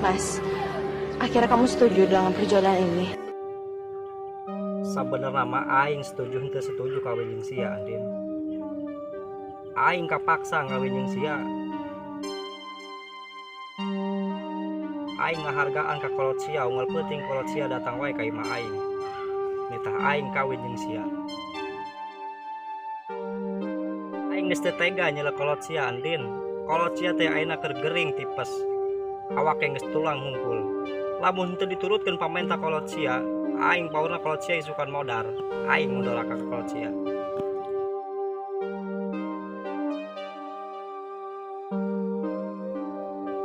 Mas, akhirnya kamu setuju dengan perjodohan ini? Sebenarnya mah aing setuju henteu setuju kawin jeung sia, Andin. Aing kapaksa ngawin jeung sia. Aing ngahargaan ka kolot sia, unggal peuting kolot sia datang wae ka imah aing. Nitah aing kawin jeung sia. Aing geus teu tega nyela kolot sia, Andin. Kolot sia teh ayeuna keur gering tipes. Awake geus tulang hungkul. Lamun teu diturutkeun pamerintah kolot sia, aing paurna kolot sia isukan modar. Aing mundur ka kolot sia.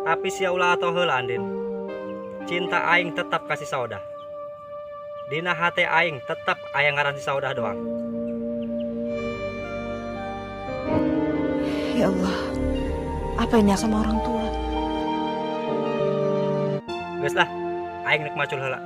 Tapi sia ulah atoh heula, Andin. Cinta aing tetap kasih Saudah. Dina hate aing tetap aya ngaran si Saudah doang. Ya Allah, apa ini sama orang tua? Geus lah, aing rek macul heula.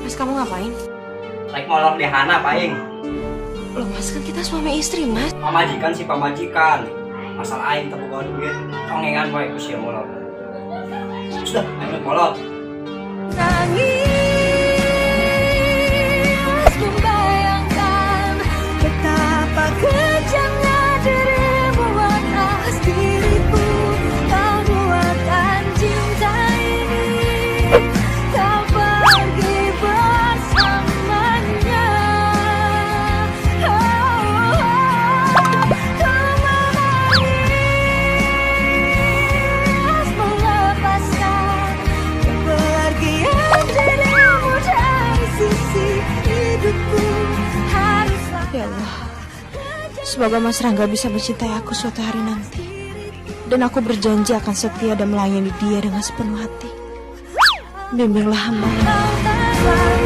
Mas kamu ngapain? Rek molor dehana Pak Aing. Loh Mas, kan kita suami istri Mas. Pamajikan si pamajikan. Asal aing teu boga duit, ongengan wae ku sia molor. Sudah, aing rek molor. Nangis membayangkan betapa kejamnya dirimu atas diriku. Kau buatkan cinta ini kau pergi bersamanya. Kau menangis melepaskan kepergian dirimu dari sisi hidupku. Ya Allah, semoga Mas Rangga bisa mencintai aku suatu hari nanti. Dan aku berjanji akan setia dan melayani dia dengan sepenuh hati. Bimbinglah hamba. Kau tak